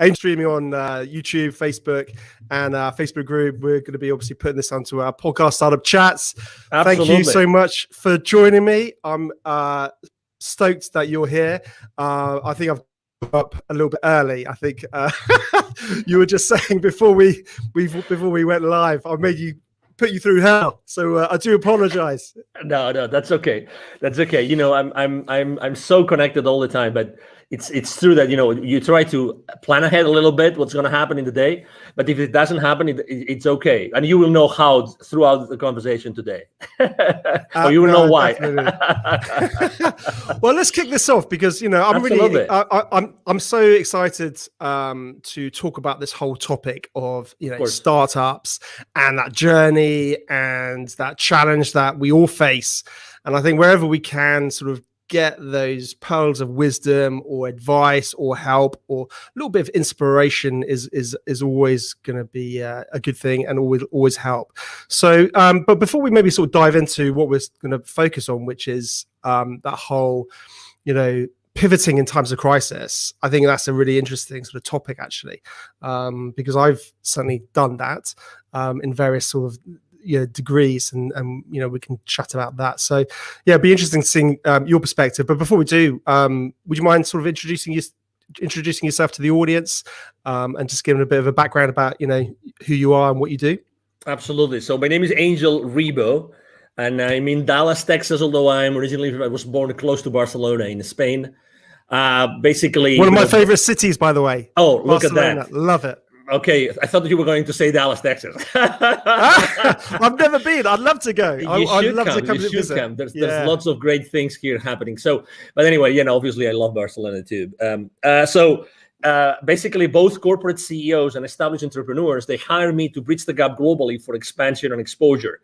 Angel streaming on YouTube, Facebook, and Facebook group. We're going to be obviously putting this onto our podcast Startup Chats. Absolutely. Thank you so much for joining me. I'm stoked that you're here. I think I've up a little bit early. I think you were just saying before we went live, I made you put you through hell. So I do apologize. No, that's okay. That's okay. You know, I'm so connected all the time, but it's true that, you know, you try to plan ahead a little bit what's going to happen in the day, but if it doesn't happen, it's okay. And you will know how throughout the conversation today. Or you will know why. Well, let's kick this off because, you know, I'm so excited to talk about this whole topic of, you know, startups and that journey and that challenge that we all face. And I think wherever we can sort of get those pearls of wisdom or advice or help or a little bit of inspiration is always going to be a good thing and always help. So, but before we maybe sort of dive into what we're going to focus on, which is that whole, you know, pivoting in times of crisis, I think that's a really interesting sort of topic actually, because I've certainly done that in various sort of degrees, and you know, we can chat about that. So yeah, it'd be interesting seeing your perspective. But before we do, would you mind sort of introducing yourself to the audience, and just giving a bit of a background about, you know, who you are and what you do? Absolutely. So my name is Angel Ribo, and I'm in Dallas, Texas, although I was born close to Barcelona in Spain. Basically one of my favorite cities, by the way. Oh, look Barcelona. at that. Love it. Okay, I thought that you were going to say Dallas, Texas. I've never been. I'd love to go. I'd love to come visit. There's lots of great things here happening. So, but anyway, you know, obviously I love Barcelona too. Basically both corporate CEOs and established entrepreneurs, they hire me to bridge the gap globally for expansion and exposure.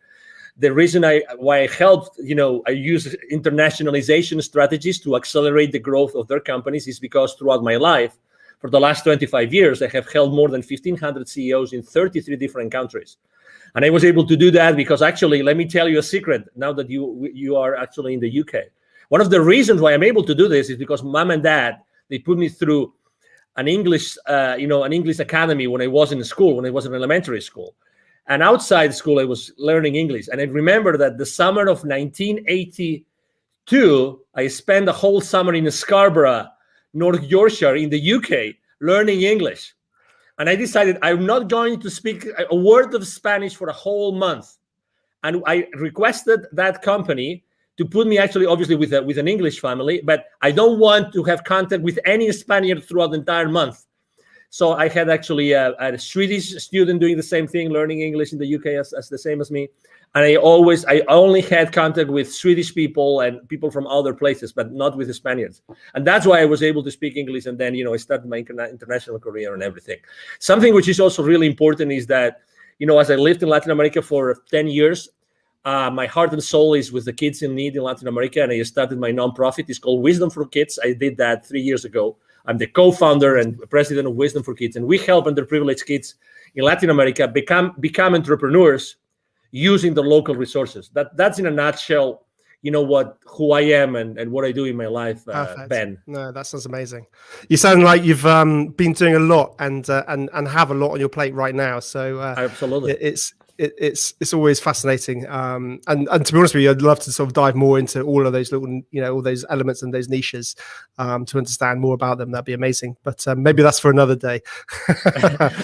The reason why I helped, you know, I use internationalization strategies to accelerate the growth of their companies is because throughout my life, for the last 25 years, I have held more than 1,500 CEOs in 33 different countries. And I was able to do that because actually, let me tell you a secret now that you are actually in the UK. One of the reasons why I'm able to do this is because mom and dad, they put me through an English, an English academy when I was in school, when I was in elementary school. And outside school, I was learning English. And I remember that the summer of 1982, I spent a whole summer in Scarborough, North Yorkshire in the UK, learning English. And I decided I'm not going to speak a word of Spanish for a whole month. And I requested that company to put me actually, obviously, with an English family, but I don't want to have contact with any Spaniard throughout the entire month. So I had actually a Swedish student doing the same thing, learning English in the UK as the same as me. And I only had contact with Swedish people and people from other places, but not with the Spaniards. And that's why I was able to speak English. And then, you know, I started my international career and everything. Something which is also really important is that, you know, as I lived in Latin America for 10 years, my heart and soul is with the kids in need in Latin America. And I started my nonprofit. It's called Wisdom for Kids. I did that 3 years ago. I'm the co-founder and president of Wisdom for Kids. And we help underprivileged kids in Latin America become entrepreneurs using the local resources. That's in a nutshell, you know, who I am and what I do in my life, Ben. No, that sounds amazing. You sound like you've been doing a lot and have a lot on your plate right now. So absolutely, it's always fascinating. And to be honest with you, I'd love to sort of dive more into all of those little, you know, all those elements and those niches to understand more about them. That'd be amazing. But maybe that's for another day.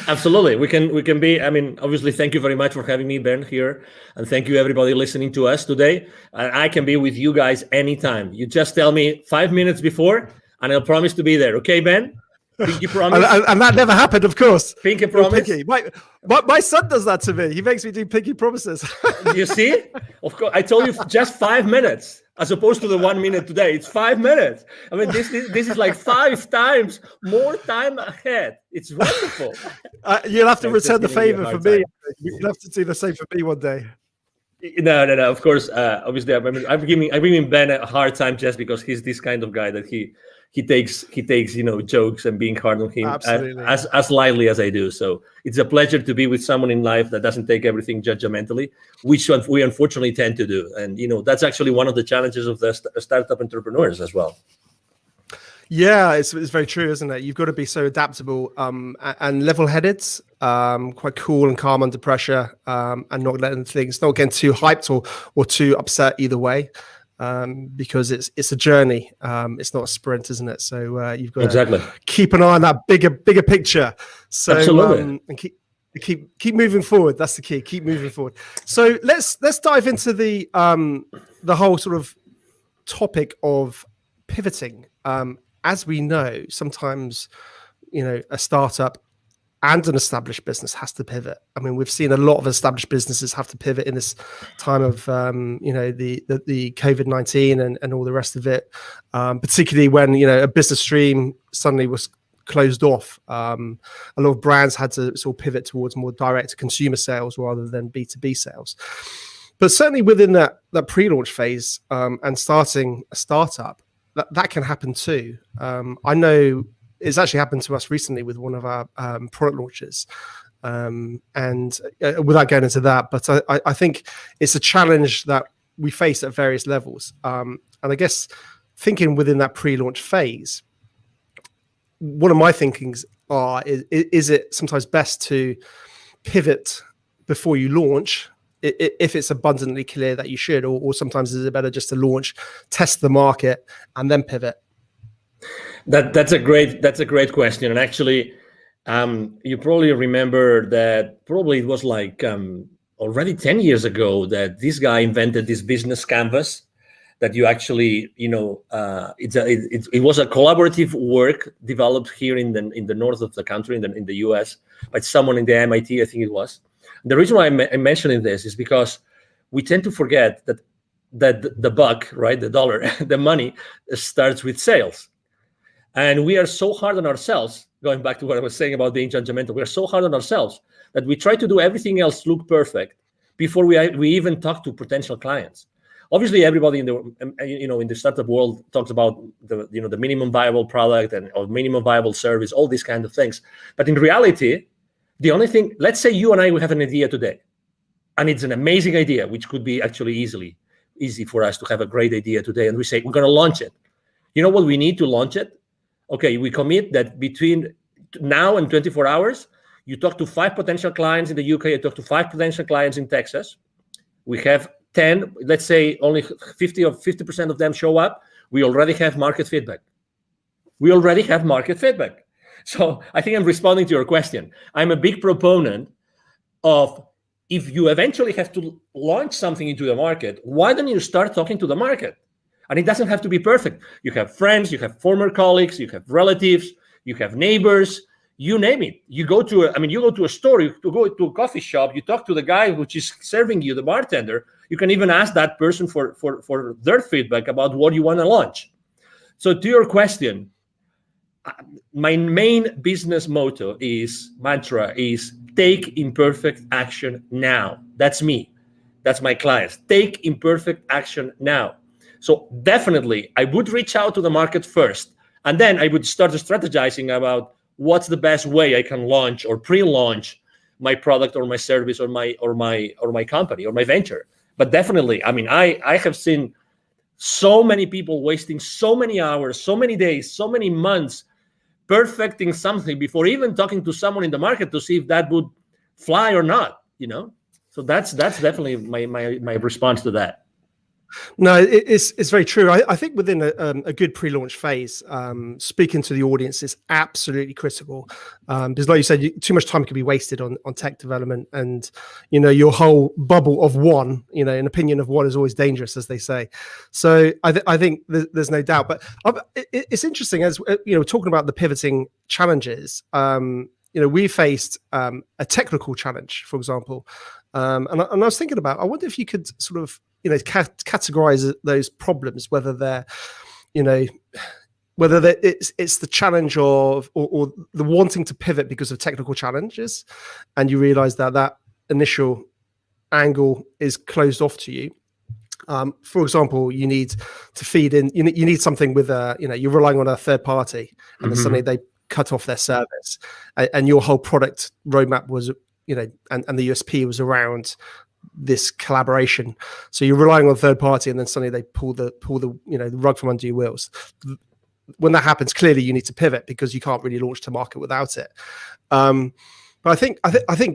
Absolutely. We can be, I mean, obviously, thank you very much for having me, Ben, here. And thank you, everybody listening to us today. I can be with you guys anytime. You just tell me 5 minutes before, and I'll promise to be there. Okay, Ben? Pinky promise. and that never happened, of course. Pinky promise. Pinky. My son does that to me. He makes me do pinky promises. You see? Of course, I told you just 5 minutes, as opposed to the 1 minute today. It's 5 minutes. I mean, this is like 5 times more time ahead. It's wonderful. You'll have to return the favor for me. You'll have to do the same for me one day. No. Of course, obviously, I'm giving Ben a hard time just because he's this kind of guy that he takes you know, jokes and being hard on him as lightly as I do. So it's a pleasure to be with someone in life that doesn't take everything judgmentally, which we unfortunately tend to do. And you know, that's actually one of the challenges of the startup entrepreneurs as well. Yeah, it's very true, isn't it? You've got to be so adaptable and level-headed, quite cool and calm under pressure, and not getting too hyped or too upset either way, because it's a journey. It's not a sprint, isn't it? So you've got to keep an eye on that bigger picture. So Absolutely. And keep moving forward. That's the key. Keep moving forward. So let's dive into the whole sort of topic of pivoting. As we know, sometimes, a startup and an established business has to pivot. I mean, we've seen a lot of established businesses have to pivot in this time of, the COVID-19 and all the rest of it, particularly when, a business stream suddenly was closed off. A lot of brands had to sort of pivot towards more direct consumer sales rather than B2B sales. But certainly within that pre-launch phase and starting a startup, that can happen too. I know it's actually happened to us recently with one of our product launches. And without going into that, but I think it's a challenge that we face at various levels. And I guess thinking within that pre-launch phase, one of my thinkings is it sometimes best to pivot before you launch, if it's abundantly clear that you should, or sometimes is it better just to launch, test the market, and then pivot? That's a great question. And actually, you probably remember that probably it was like already 10 years ago that this guy invented this business canvas that you actually, it was a collaborative work developed here in the north of the country, in the US, by someone in the MIT, I think it was. The reason why I'm mentioning this is because we tend to forget that the buck, right, the dollar, the money starts with sales. And we are so hard on ourselves, going back to what I was saying about being judgmental, we are so hard on ourselves that we try to do everything else look perfect before we even talk to potential clients. Obviously, everybody in the startup world talks about the minimum viable product or minimum viable service, all these kind of things. But in reality, the only thing, let's say you and I have an idea today, and it's an amazing idea, which could be actually easy for us to have a great idea today, and we say, we're going to launch it. You know what we need to launch it? Okay, we commit that between now and 24 hours, you talk to 5 potential clients in the UK, you talk to 5 potential clients in Texas. We have 10, let's say only 50% of them show up. We already have market feedback. So I think I'm responding to your question. I'm a big proponent of, if you eventually have to launch something into the market, why don't you start talking to the market? And it doesn't have to be perfect. You have friends, you have former colleagues, you have relatives, you have neighbors, you name it. You go to a store, you go to a coffee shop, you talk to the guy which is serving you, the bartender. You can even ask that person for their feedback about what you want to launch. So to your question, my main business mantra is take imperfect action now. That's me. That's my clients. Take imperfect action now. So definitely, I would reach out to the market first, and then I would start strategizing about what's the best way I can launch or pre-launch my product or my service or my company or my venture. But definitely, I have seen so many people wasting so many hours, so many days, so many months perfecting something before even talking to someone in the market to see if that would fly or not. So that's definitely my response to that. No, it's very true. I think within a good pre-launch phase, speaking to the audience is absolutely critical, because like you said, too much time can be wasted on tech development, and your whole bubble of one, an opinion of one is always dangerous, as they say. So I think there's no doubt. But it's interesting, as talking about the pivoting challenges. We faced a technical challenge, for example, and I was thinking about, I wonder if you could sort of categorize those problems, whether they're it's the challenge of or the wanting to pivot because of technical challenges, and you realize that initial angle is closed off to you. For example, you need to feed in, you need something with you're relying on a third party, and then suddenly they cut off their service, and your whole product roadmap was and the USP was around this collaboration. So you're relying on a third party, and then suddenly they pull the rug from under your wheels. when that happens, clearly you need to pivot because you can't really launch to market without it. But I think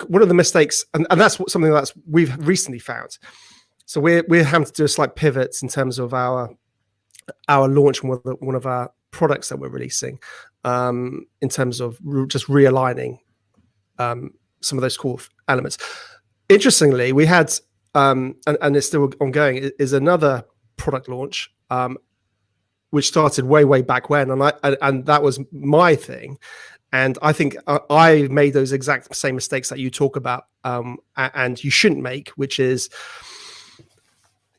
one of the mistakes, and that's something that's we've recently found. So we're having to do a slight pivots in terms of our launch, one of our products that we're releasing, in terms of just realigning some of those core elements. Interestingly, we had and it's still ongoing, is another product launch which started way back when, and that was my thing. And I think I made those exact same mistakes that you talk about, and you shouldn't make, which is,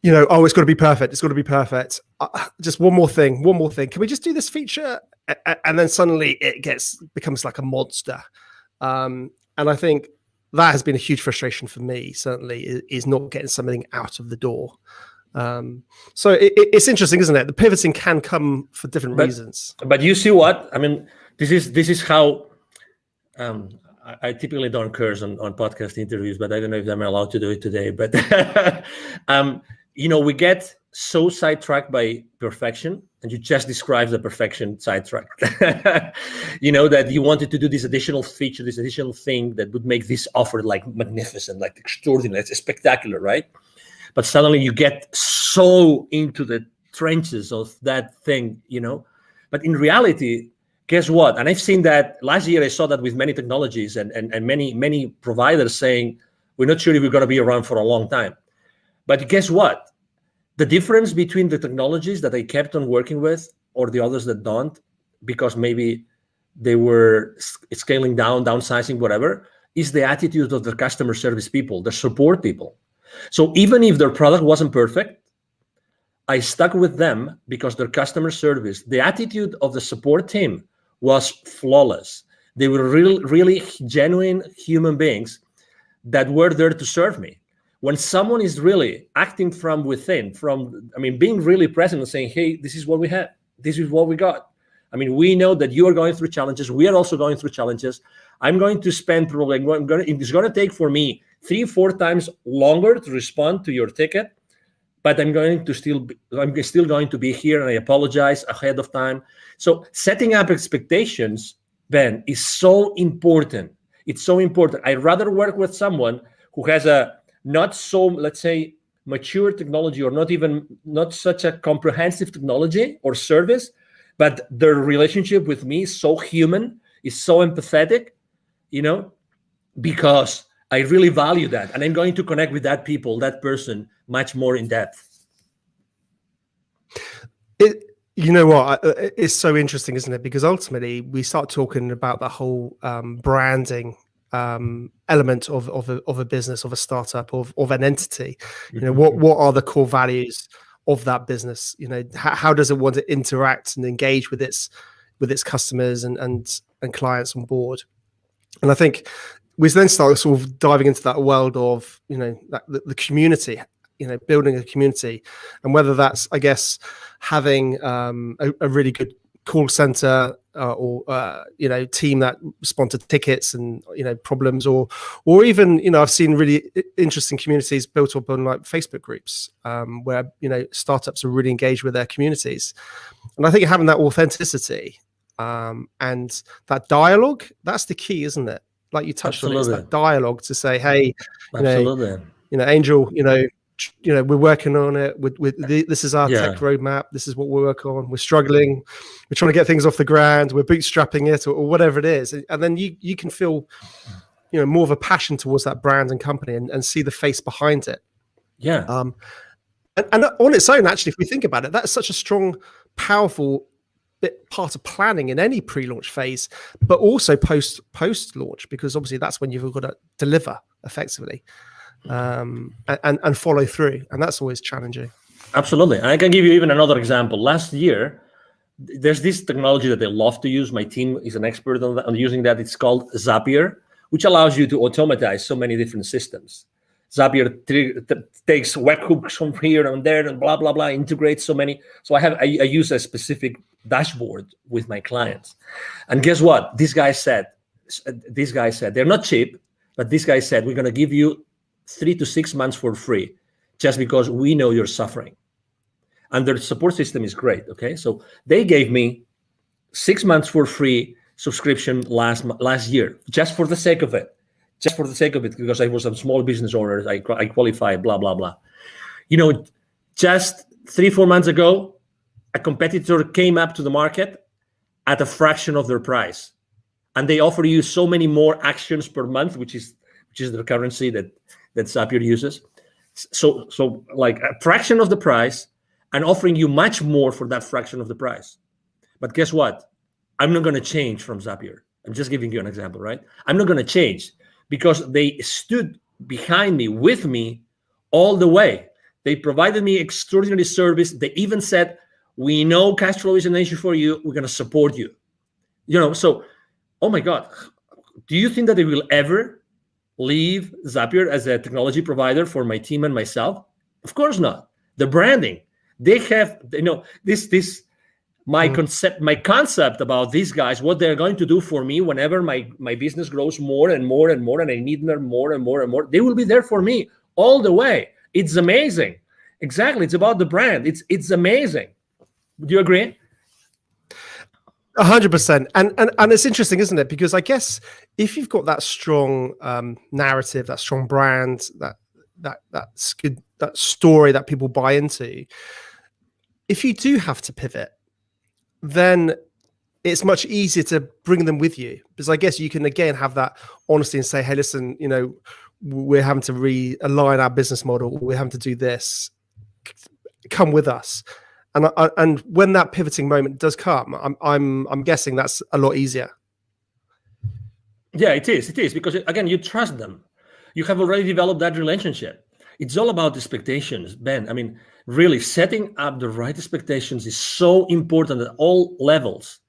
it's got to be perfect. It's got to be perfect. Just one more thing. Can we just do this feature? And then suddenly it becomes like a monster. And I think that has been a huge frustration for me, certainly, is not getting something out of the door. So it's interesting, isn't it? The pivoting can come for different reasons. But you see what? I mean, this is how I typically don't curse on podcast interviews, but I don't know if I'm allowed to do it today. But we get so sidetracked by perfection, and you just described the perfection sidetrack. That you wanted to do this additional feature, this additional thing that would make this offer like magnificent, like extraordinary, it's spectacular, right? But suddenly you get so into the trenches of that thing, But in reality, guess what? And I've seen that last year. I saw that with many technologies and many providers saying, we're not sure if we're going to be around for a long time. But guess what? The difference between the technologies that I kept on working with or the others that don't, because maybe they were scaling down, downsizing, whatever, is the attitude of the customer service people, the support people. So even if their product wasn't perfect, I stuck with them because their customer service, the attitude of the support team was flawless. They were really genuine human beings that were there to serve me. When someone is really acting from within, being really present and saying, hey, this is what we have. This is what we got. We know that you are going through challenges. We are also going through challenges. I'm going to spend probably, it's going to take for me 3-4 times longer to respond to your ticket, but I'm still going to be here, and I apologize ahead of time. So setting up expectations, Ben, is so important. It's so important. I'd rather work with someone who has a not so, let's say, mature technology, or not such a comprehensive technology or service, but their relationship with me is so human, is so empathetic, because I really value that, and I'm going to connect with that person much more in depth. It's so interesting, isn't it? Because ultimately we start talking about the whole branding element of a business, of a startup, of an entity. What are the core values of that business? How does it want to interact and engage with its customers and clients on board? And I think we then start sort of diving into that world of the community, building a community, and whether that's, I guess, having a really good call center or team that respond to tickets and problems, or even I've seen really interesting communities built up on like Facebook groups where startups are really engaged with their communities. And I think having that authenticity and that dialogue, that's the key, isn't it? Like you touched on, it's that dialogue to say, hey, Angel, we're working on it. This is our tech roadmap. This is what we're working on. We're struggling. We're trying to get things off the ground. We're bootstrapping it, or whatever it is. And then you can feel, more of a passion towards that brand and company, and see the face behind it. Yeah. And on its own, actually, if we think about it, that's such a strong, powerful part of planning in any pre-launch phase, but also post-launch, because obviously that's when you've got to deliver effectively. And follow through, and that's always challenging. Absolutely. And I can give you even another example. Last year, there's this technology that they love to use. My team is an expert on using that. It's called Zapier, which allows you to automatize so many different systems. Zapier takes webhooks from here and there and blah blah blah, integrates so many. So I use a specific dashboard with my clients, and guess what? This guy said they're not cheap, but this guy said, we're going to give you 3 to 6 months for free, just because we know you're suffering. And their support system is great. Okay, so they gave me 6 months for free subscription last year, just for the sake of it. Just for the sake of it, because I was a small business owner, I qualify, blah, blah, blah. Just 3-4 months ago, a competitor came up to the market at a fraction of their price. And they offer you so many more actions per month, which is the currency that Zapier uses. So like a fraction of the price and offering you much more for that fraction of the price. But guess what? I'm not going to change from Zapier. I'm just giving you an example, right? I'm not going to change because they stood behind me, with me, all the way. They provided me extraordinary service. They even said, we know cash flow is an issue for you. We're going to support you. So, oh my God, do you think that they will ever leave Zapier as a technology provider for my team and myself? Of course not. The branding, they have, my concept about these guys, what they're going to do for me whenever my business grows more and more and more, and I need them more and more and more, they will be there for me all the way. It's amazing. Exactly. It's about the brand. It's amazing. Do you agree? 100%. And it's interesting, isn't it? Because I guess if you've got that strong narrative, that strong brand, that story that people buy into, if you do have to pivot, then it's much easier to bring them with you, because I guess you can again have that honesty and say, hey, listen, we're having to realign our business model. We're having to do this. Come with us. And when that pivoting moment does come, I'm guessing that's a lot easier. Yeah, it is. Because again, you trust them. You have already developed that relationship. It's all about expectations, Ben. I mean, really setting up the right expectations is so important at all levels.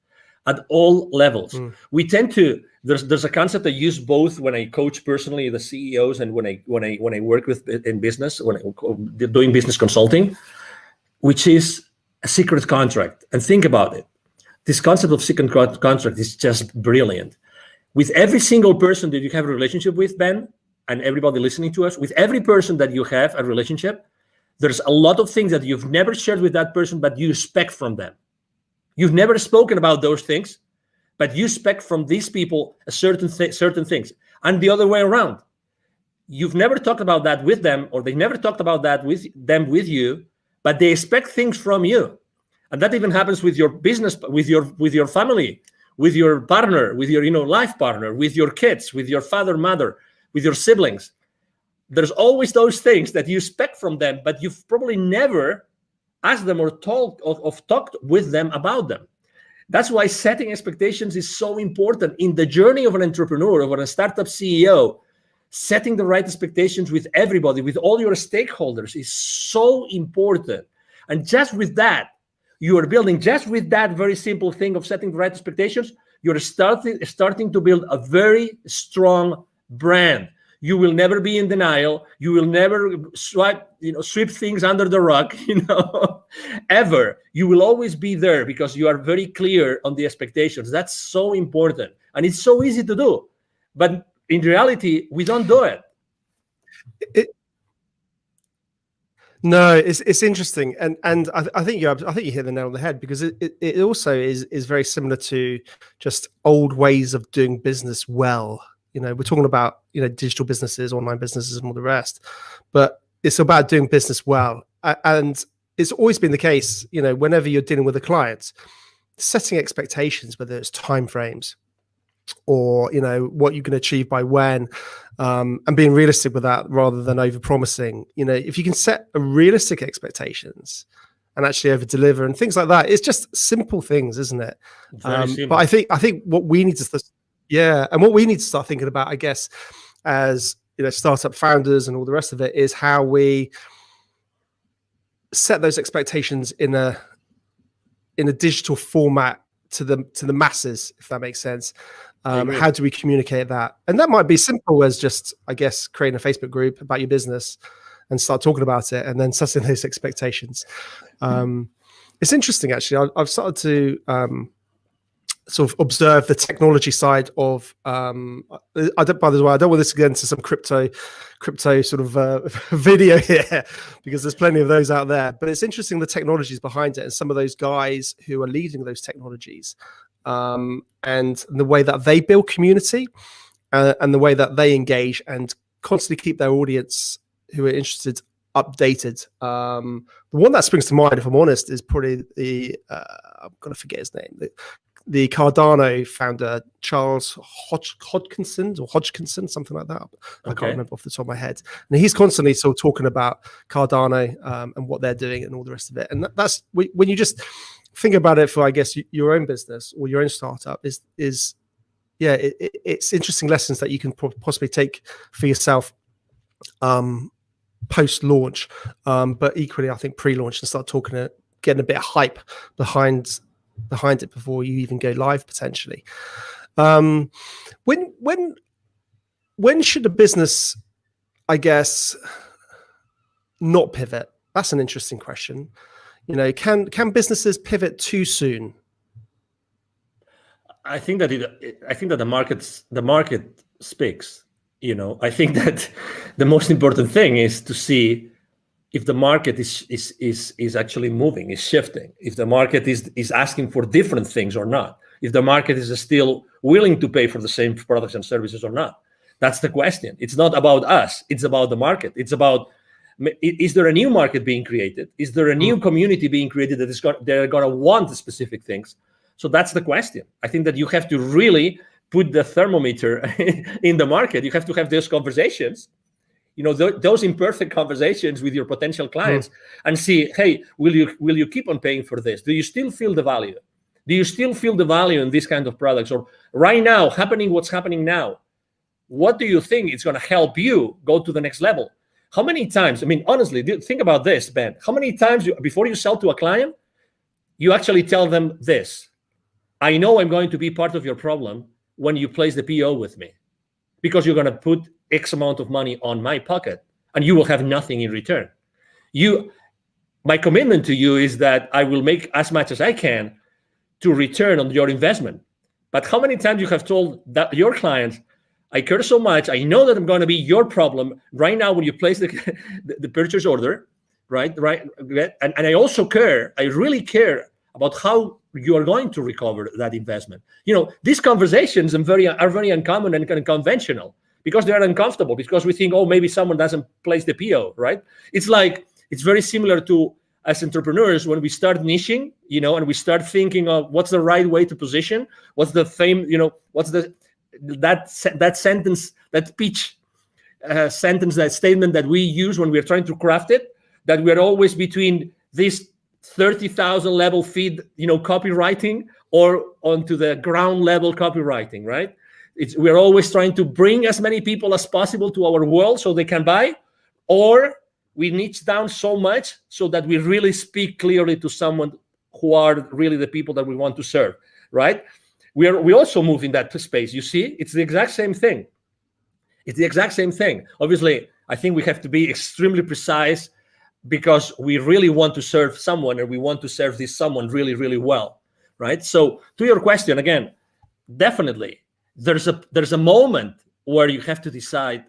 We tend to, there's a concept I use both when I coach personally the CEOs and when I work with in business, when I'm doing business consulting, which is a secret contract. And think about it. This concept of secret contract is just brilliant. With every single person that you have a relationship with, Ben, and everybody listening to us, with every person that you have a relationship, there's a lot of things that you've never shared with that person, but you expect from them. You've never spoken about those things, but you expect from these people a certain things. And the other way around. You've never talked about that with them, or they never talked about that with you, but they expect things from you. And that even happens with your business, with your family, with your partner, with your life partner, with your kids, with your father, mother, with your siblings. There's always those things that you expect from them, but you've probably never asked them or talked with them about them. That's why setting expectations is so important in the journey of an entrepreneur, of a startup CEO. Setting the right expectations with everybody, with all your stakeholders, is so important. And just with that, you are building, just with that very simple thing of setting the right expectations, you're starting to build a very strong brand. You will never be in denial. You will never sweep things under the rug, ever. You will always be there because you are very clear on the expectations. That's so important. And it's so easy to do. But in reality, we don't do it. No, it's interesting, and I think you hit the nail on the head, because it also is very similar to just old ways of doing business well. We're talking about digital businesses, online businesses, and all the rest, but it's about doing business well, and it's always been the case. Whenever you're dealing with a client, setting expectations, whether it's timeframes or what you can achieve by when, and being realistic with that rather than over promising. If you can set a realistic expectations and actually over deliver and things like that, it's just simple things, isn't it? But I think what we need to what we need to start thinking about, I guess, as startup founders and all the rest of it, is how we set those expectations in a digital format to the masses, if that makes sense. How do we communicate that? And that might be simple as just, I guess, creating a Facebook group about your business and start talking about it, and then setting those expectations. It's interesting, actually. I've started to sort of observe the technology side of. By the way, I don't want this to get into some crypto sort of video here, because there's plenty of those out there. But it's interesting the technologies behind it, and some of those guys who are leading those technologies. and the way that they build community, and the way that they engage and constantly keep their audience who are interested updated. The one that springs to mind, if I'm honest, is probably I'm going to forget his name. The Cardano founder, Charles Hodgkinson, something like that. I can't remember off the top of my head. And he's constantly sort of talking about Cardano and what they're doing and all the rest of it. And that's when you just think about it for, I guess, your own business or your own startup it's interesting lessons that you can possibly take for yourself post-launch, but equally, I think pre-launch, and start getting a bit of hype behind it before you even go live potentially. When should a business, I guess, not pivot? That's an interesting question. Can businesses pivot too soon? I think that the market speaks. I think that the most important thing is to see if the market is actually moving, is shifting, if the market is asking for different things or not, if the market is still willing to pay for the same products and services or not. That's the question. It's not about us. It's about the market. It's about, is there a new market being created? Is there a new community being created they're going to want specific things? So that's the question. I think that you have to really put the thermometer in the market. You have to have those conversations, those imperfect conversations with your potential clients, and see, hey, will you keep on paying for this? Do you still feel the value? Do you still feel the value in these kind of products? Or right now, what's happening now, what do you think is going to help you go to the next level? How many times, honestly, think about this, Ben. How many times before you sell to a client, you actually tell them this: I know I'm going to be part of your problem when you place the PO with me, because you're going to put X amount of money on my pocket and you will have nothing in return. My commitment to you is that I will make as much as I can to return on your investment. But how many times you have told that your clients, I care so much, I know that I'm going to be your problem right now when you place the purchase order, right? And I also care, I really care about how you are going to recover that investment. These conversations are very uncommon and unconventional, because they're uncomfortable, because we think, oh, maybe someone doesn't place the PO, right? It's very similar to, as entrepreneurs, when we start niching, and we start thinking of what's the right way to position, what's the fame, what's that sentence, that pitch sentence, that statement that we use when we're trying to craft it, that we're always between this 30,000 level feed, copywriting, or onto the ground level copywriting, right? We're always trying to bring as many people as possible to our world so they can buy, or we niche down so much so that we really speak clearly to someone who are really the people that we want to serve, right? We also move in that space. You see, it's the exact same thing. Obviously, I think we have to be extremely precise, because we really want to serve someone, and we want to serve this someone really, really well, right? So to your question, again, definitely there's a moment where you have to decide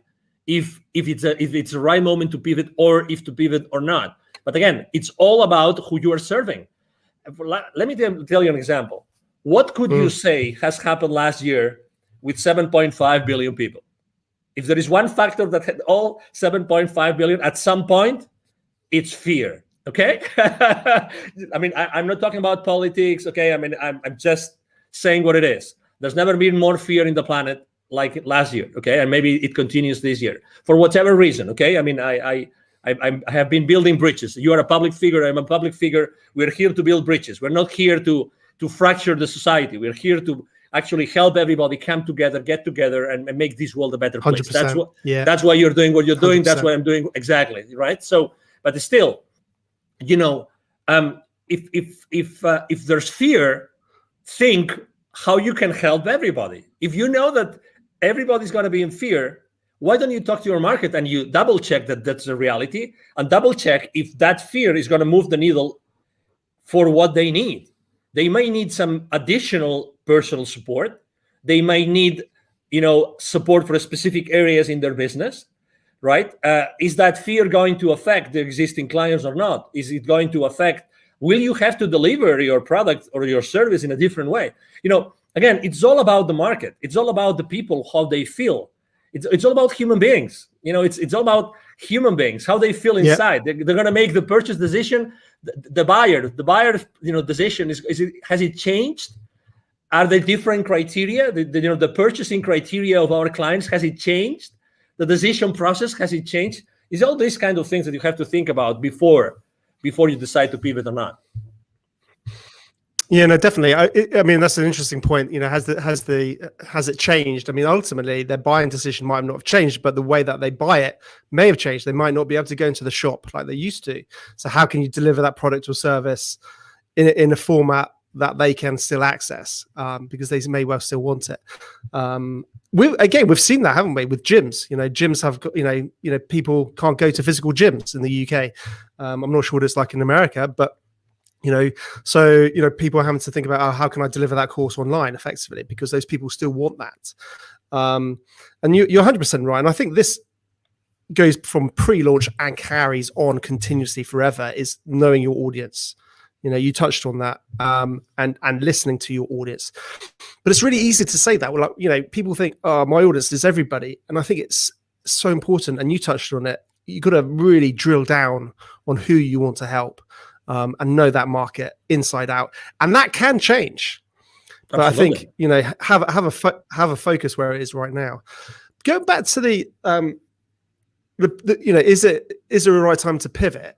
if it's the right moment to pivot, or if to pivot or not. But again, it's all about who you are serving. Let me tell you an example. What could you say has happened last year with 7.5 billion people? If there is one factor that had all 7.5 billion at some point, it's fear. Okay. I'm not talking about politics. Okay. I'm just saying what it is. There's never been more fear in the planet like last year. Okay. And maybe it continues this year for whatever reason. Okay. I have been building bridges. You are a public figure. I'm a public figure. We're here to build bridges. We're not here to fracture the society. We're here to actually help everybody come together, get together, and make this world a better place. That's why you're doing what you're doing. 100%. That's what I'm doing. Exactly. Right. So, but still, if there's fear, think how you can help everybody. If you know that everybody's going to be in fear, why don't you talk to your market and you double check that that's a reality, and double check if that fear is going to move the needle for what they need. They may need some additional personal support. They might need, support for specific areas in their business, right? Is that fear going to affect the existing clients or not? Is it going to affect will you have to deliver your product or your service in a different way? Again, it's all about the market. It's all about the people, how they feel. It's all about human beings. It's all about human beings, how they feel inside. They're going to make the purchase decision. The buyer, decision has it changed? Are there different criteria? The purchasing criteria of our clients, has it changed? The decision process, has it changed? It's all these kind of things that you have to think about before you decide to pivot or not. Yeah, no, definitely. I mean, that's an interesting point. Has it changed? I mean, ultimately, their buying decision might not have changed, but the way that they buy it may have changed. They might not be able to go into the shop like they used to. So how can you deliver that product or service in a format that they can still access, because they may well still want it? We've seen that, haven't we, with gyms? Gyms have got, people can't go to physical gyms in the UK. I'm not sure what it's like in America, but so people are having to think about, how can I deliver that course online effectively, because those people still want that. And you're 100% right. And I think this goes from pre-launch and carries on continuously forever, is knowing your audience. You touched on that, and listening to your audience. But it's really easy to say that. Well, people think, oh, my audience is everybody. And I think it's so important, and you touched on it. You got to really drill down on who you want to help. And know that market inside out, and that can change. But absolutely. I think have a focus where it is right now. Going back to the is there a right time to pivot?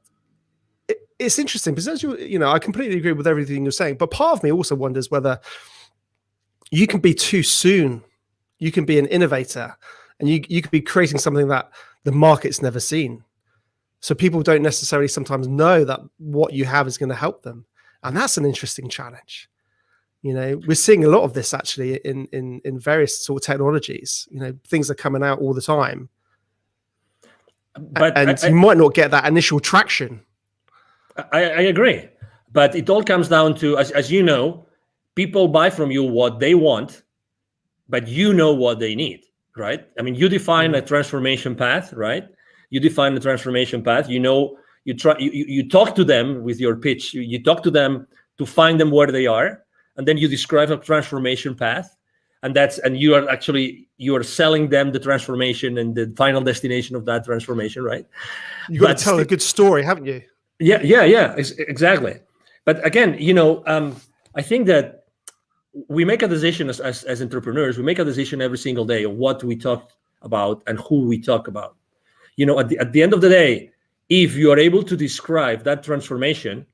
It's interesting because, as I completely agree with everything you're saying, but part of me also wonders whether you can be too soon. You can be an innovator, and you could be creating something that the market's never seen. So people don't necessarily sometimes know that what you have is going to help them. And that's an interesting challenge. We're seeing a lot of this actually in various sort of technologies. Things are coming out all the time. But you might not get that initial traction. I agree. But it all comes down to, as you know, people buy from you what they want, but you know what they need, right? I mean, you define a transformation path, right? You define the transformation path. You talk to them with your pitch. You talk to them to find them where they are, and then you describe a transformation path, and you are selling them the transformation and the final destination of that transformation, right? You got to tell a good story, haven't you? Yeah, exactly. But again, I think that we make a decision as entrepreneurs. We make a decision every single day of what we talk about and who we talk about. At the end of the day, if you are able to describe that transformation,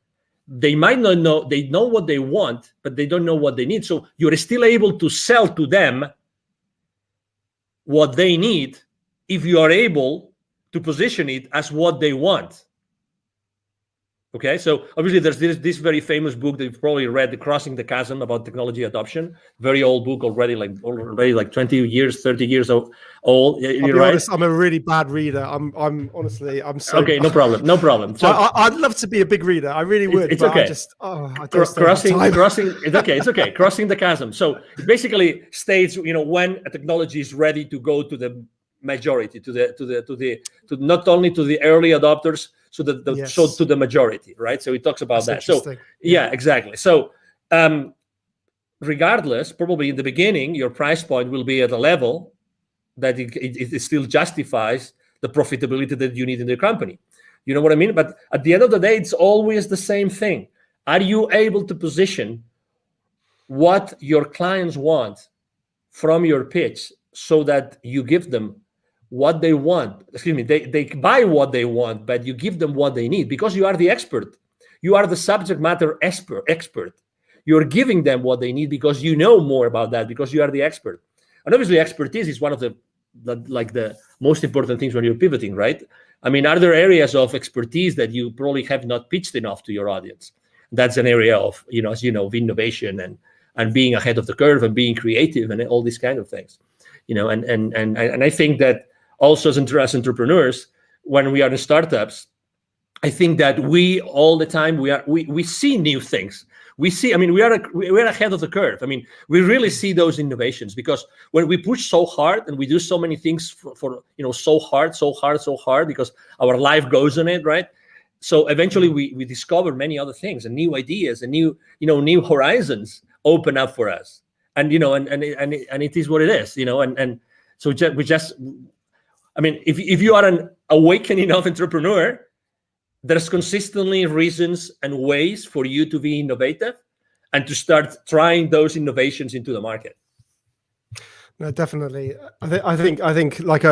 they might not know. They know what they want, but they don't know what they need. So you're still able to sell to them what they need if you are able to position it as what they want. Okay, so obviously there's this very famous book that you've probably read, The Crossing the Chasm, about technology adoption. Very old book, already like 20 years, 30 years old. You're right. Honest, I'm a really bad reader. I'm so okay. No problem. So I'd love to be a big reader. I really would. It's okay. I don't crossing. It's okay. Crossing the chasm. So it basically states, when a technology is ready to go to the majority, to not only to the early adopters, so to the majority, right? So it talks about that. So yeah, exactly. So regardless, probably in the beginning, your price point will be at a level that it still justifies the profitability that you need in the company. You know what I mean? But at the end of the day, it's always the same thing. Are you able to position what your clients want from your pitch so that you give them what they want? They buy what they want, but you give them what they need because you are the expert. You are the subject matter expert. You're giving them what they need because you know more about that, because you are the expert. And obviously expertise is one of the most important things when you're pivoting, right? I mean, are there areas of expertise that you probably have not pitched enough to your audience? That's an area of, as you know, of innovation and being ahead of the curve and being creative and all these kind of things, and I think that also as entrepreneurs, when we are in startups, I think that we all the time we see new things. We see, we're ahead of the curve. We really see those innovations because when we push so hard and we do so many things for so hard, because our life goes on it, right? So eventually we discover many other things and new ideas and new horizons open up for us. And and it is what it is, and so I mean, if you are an awakening enough entrepreneur, there's consistently reasons and ways for you to be innovative and to start trying those innovations into the market. No, definitely. I think like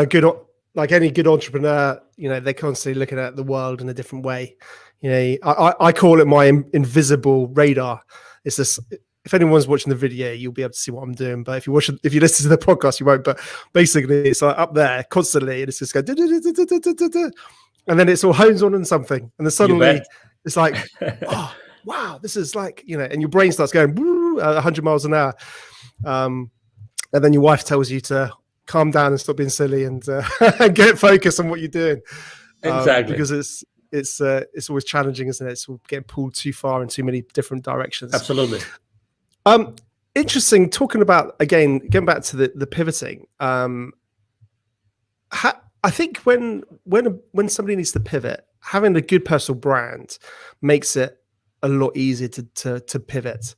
any good entrepreneur, they're constantly looking at the world in a different way. I call it my invisible radar. It's this. If anyone's watching the video, you'll be able to see what I'm doing. But if you listen to the podcast, you won't. But basically, it's like up there constantly, and it's just going, and then it's all hones on something, and then suddenly it's like, oh wow, this is like, and your brain starts going 100 miles an hour, and then your wife tells you to calm down and stop being silly and get focused on what you're doing. Exactly, because it's always challenging, isn't it? It's getting pulled too far in too many different directions. Absolutely. Interesting. Talking about, again, getting back to the pivoting. I think when somebody needs to pivot, having a good personal brand makes it a lot easier to pivot.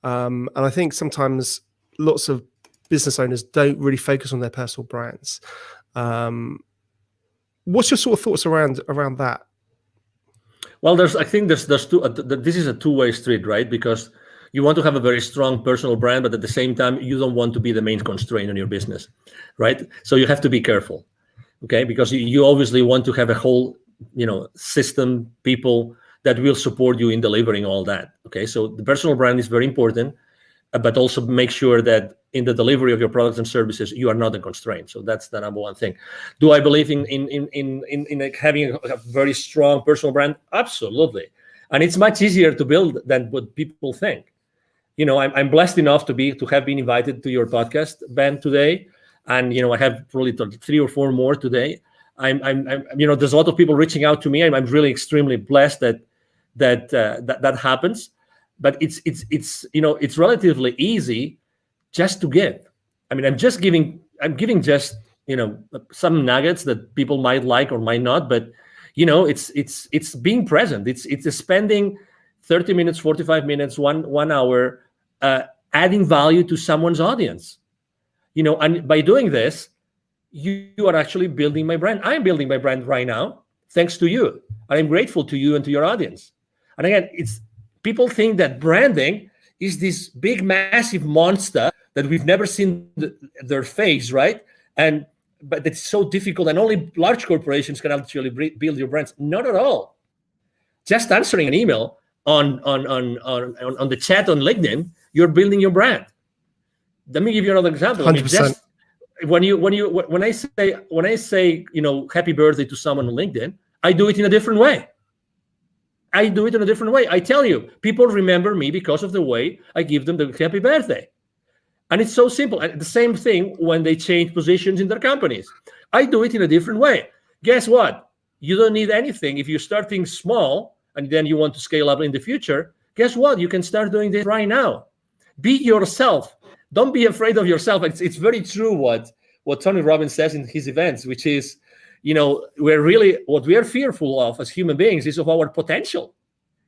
And I think sometimes lots of business owners don't really focus on their personal brands. What's your sort of thoughts around that? Well, I think there's two. This is a two-way street, right? Because you want to have a very strong personal brand, but at the same time, you don't want to be the main constraint on your business, right? So you have to be careful, okay? Because you obviously want to have a whole, system, people that will support you in delivering all that, okay? So the personal brand is very important, but also make sure that in the delivery of your products and services, you are not a constraint. So that's the number one thing. Do I believe in like having a very strong personal brand? Absolutely. And it's much easier to build than what people think. I'm blessed enough to have been invited to your podcast, Ben, today, and I have probably 3 or 4 more today. I'm there's a lot of people reaching out to me. I'm really extremely blessed that happens. But it's relatively easy just to give. I mean, I'm giving just some nuggets that people might like or might not, but it's being present. It's spending 30 minutes, 45 minutes, 1 hour, adding value to someone's audience, and by doing this, you are actually building my brand. I'm building my brand right now, thanks to you. I'm grateful to you and to your audience. And again, people think that branding is this big, massive monster that we've never seen their face, right? But it's so difficult, and only large corporations can actually build your brands. Not at all. Just answering an email on the chat on LinkedIn, you're building your brand. Let me give you another example. 100%. I mean, just when I say happy birthday to someone on LinkedIn, I do it in a different way. I tell you, people remember me because of the way I give them the happy birthday. And it's so simple. And the same thing when they change positions in their companies. I do it in a different way. Guess what? You don't need anything. If you're starting small and then you want to scale up in the future, guess what? You can start doing this right now. Be yourself. Don't be afraid of yourself. It's very true what Tony Robbins says in his events, which is, what we are fearful of as human beings is of our potential,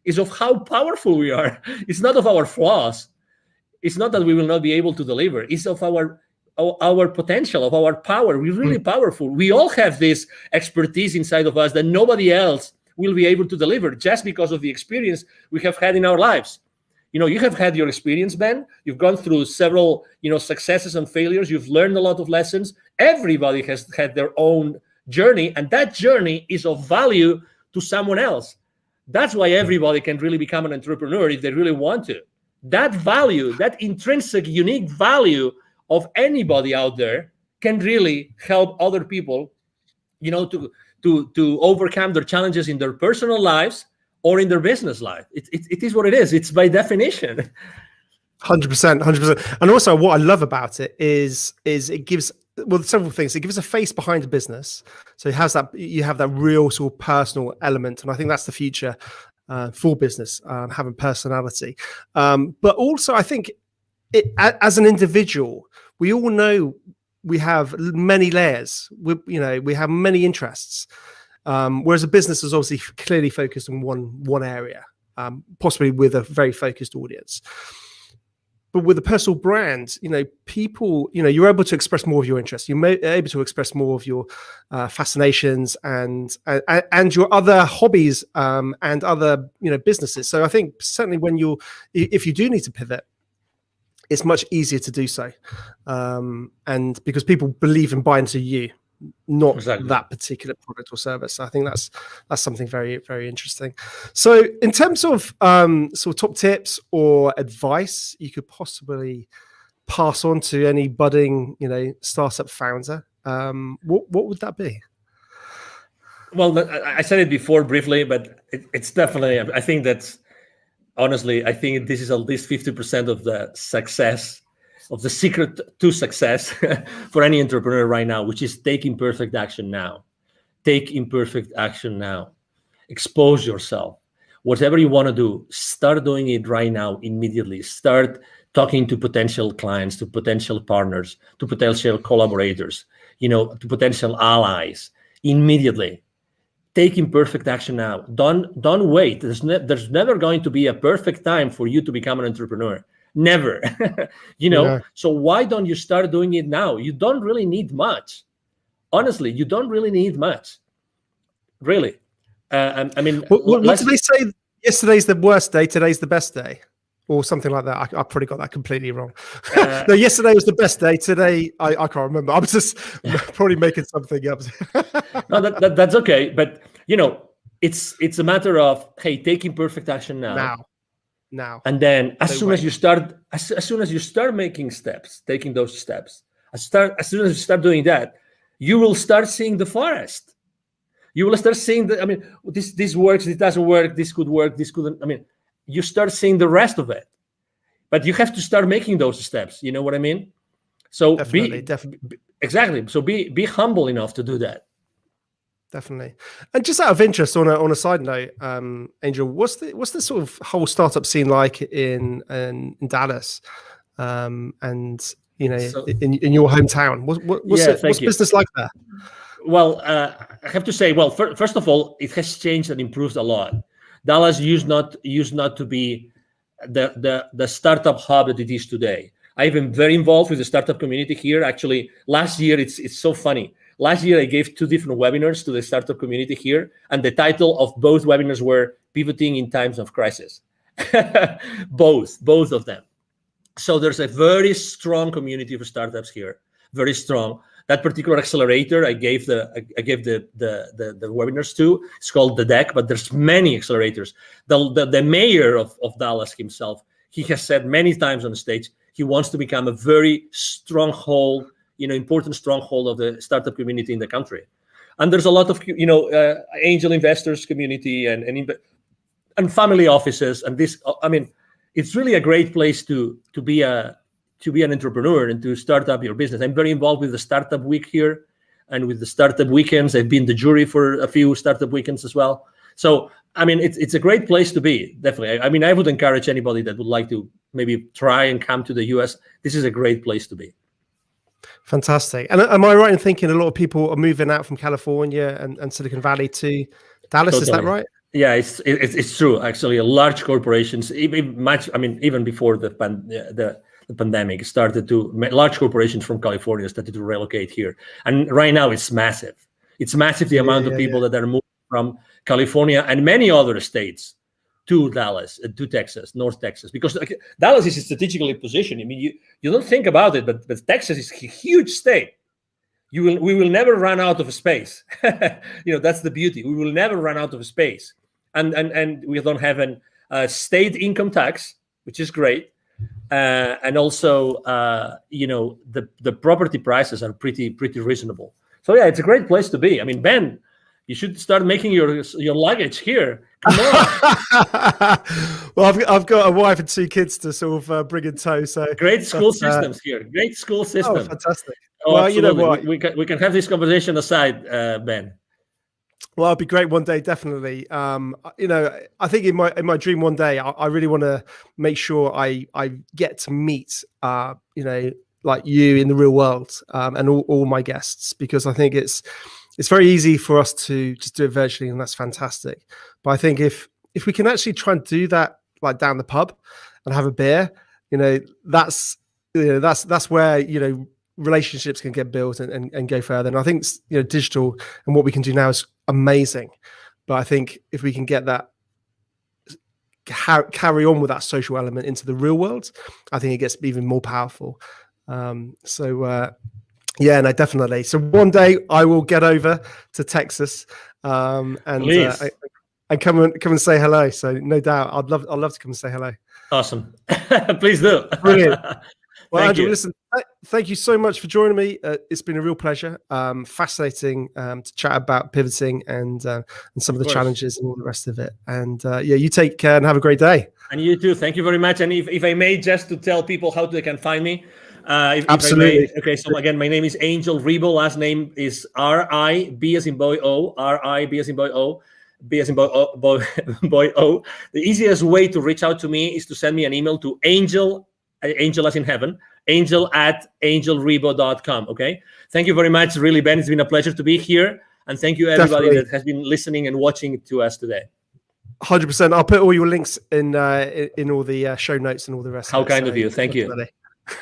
is of how powerful we are. It's not of our flaws. It's not that we will not be able to deliver. It's of our potential, of our power. We're really powerful. We all have this expertise inside of us that nobody else will be able to deliver just because of the experience we have had in our lives. You have had your experience, Ben. You've gone through several, successes and failures. You've learned a lot of lessons. Everybody has had their own journey, and that journey is of value to someone else. That's why everybody can really become an entrepreneur if they really want to. That value, that intrinsic, unique value of anybody out there can really help other people, to overcome their challenges in their personal lives or in their business life. It is what it is. It's by definition. 100%. And also what I love about it is it gives, several things. It gives a face behind the business. So it has you have that real sort of personal element. And I think that's the future for business, having personality. But also I think as an individual, we all know we have many layers. We have many interests. Whereas a business is obviously clearly focused on one area, possibly with a very focused audience. But with a personal brand, people, you're able to express more of your interests. You're able to express more of your fascinations and your other hobbies and other, businesses. So I think certainly if you do need to pivot, it's much easier to do so, and because people believe and buy into you, not that particular product or service. I think that's something very, very interesting. So in terms of sort of top tips or advice you could possibly pass on to any budding, startup founder, what would that be? Well, I said it before briefly, but it's definitely, I think that's, honestly, I think this is at least 50% of the success, of the secret to success for any entrepreneur right now, which is take imperfect action now. Take imperfect action now. Expose yourself. Whatever you want to do, start doing it right now, immediately. Start talking to potential clients, to potential partners, to potential collaborators, to potential allies, immediately. Take imperfect action now. Don't wait. There's never going to be a perfect time for you to become an entrepreneur. Never. So why don't you start doing it now? You don't really need much. Honestly, you don't really need much. Really. I mean, what did they say? Yesterday's the worst day, today's the best day, or something like that. I probably got that completely wrong. No, yesterday was the best day. Today, I can't remember. I'm just probably making something up. No, that's okay. But it's a matter of, hey, taking perfect action now. And then as soon as you start making steps, taking those steps, as soon as you start doing that, you will start seeing the forest. You will start seeing this works, it doesn't work, this could work, this couldn't. You start seeing the rest of it. But you have to start making those steps. You know what I mean? So definitely. Exactly. So be humble enough to do that. Definitely. And just out of interest, on a side note, Angel, what's the sort of whole startup scene like in Dallas, and in your hometown? What's business like there? Well, I have to say, first of all, it has changed and improved a lot. Dallas used not to be the startup hub that it is today. I've been very involved with the startup community here. Actually, last year, it's so funny. Last year, I gave 2 different webinars to the startup community here, and the title of both webinars were Pivoting in Times of Crisis. both of them. So there's a very strong community for startups here, very strong. That particular accelerator I gave the webinars to, it's called The Deck, but there's many accelerators. The mayor of Dallas himself, he has said many times on the stage, he wants to become a very stronghold, important stronghold of the startup community in the country. And there's a lot of, angel investors community and family offices. And this, it's really a great place to be an entrepreneur and to start up your business. I'm very involved with the Startup Week here and with the Startup Weekends. I've been the jury for a few Startup Weekends as well. So, it's a great place to be, definitely. I would encourage anybody that would like to maybe try and come to the US. This is a great place to be. Fantastic. And am I right in thinking a lot of people are moving out from California and Silicon Valley to Dallas? Totally. Is that right? Yeah, it's true. Actually, large corporations, even before the pandemic started large corporations from California started to relocate here. And right now it's massive. It's massive, the amount of people that are moving from California and many other states to Dallas, to Texas, North Texas, because Dallas is strategically positioned. You don't think about it, but Texas is a huge state. We will never run out of space. That's the beauty. We will never run out of space. And we don't have a state income tax, which is great. And also, the property prices are pretty reasonable. So yeah, it's a great place to be. Ben, you should start making your luggage here. Come on. Well, I've got a wife and 2 kids to sort of bring in tow. So great school systems here. Great school system. Oh, fantastic. Well, absolutely. What? We can have this conversation aside, Ben. Well, it'd be great one day, definitely. I think in my dream one day, I really want to make sure I get to meet, like you in the real world, and all my guests, because I think it's it's very easy for us to just do it virtually, and that's fantastic. But I think if we can actually try and do that, like down the pub and have a beer, that's where, relationships can get built and go further. And I think, digital and what we can do now is amazing. But I think if we can get that, carry on with that social element into the real world, I think it gets even more powerful. Yeah, no, definitely. So one day I will get over to Texas, and come and say hello. So no doubt, I'd love to come and say hello. Awesome. Please do. Brilliant. Well, Angel, listen, thank you so much for joining me. It's been a real pleasure. Fascinating to chat about pivoting and some of the challenges and all the rest of it. And you take care and have a great day. And you too. Thank you very much. And if I may, just to tell people how they can find me. Absolutely. Okay, so again, my name is Angel Ribo. Last name is R-I-B as in boy O, R-I-B as in boy O, B as in boy O. The easiest way to reach out to me is to send me an email to angel as in heaven, angel@angelribo.com. Okay. Thank you very much. Really, Ben, it's been a pleasure to be here. And thank you everybody that has been listening and watching to us today. 100%. I'll put all your links in all the show notes and all the rest. How kind of you. Thank you.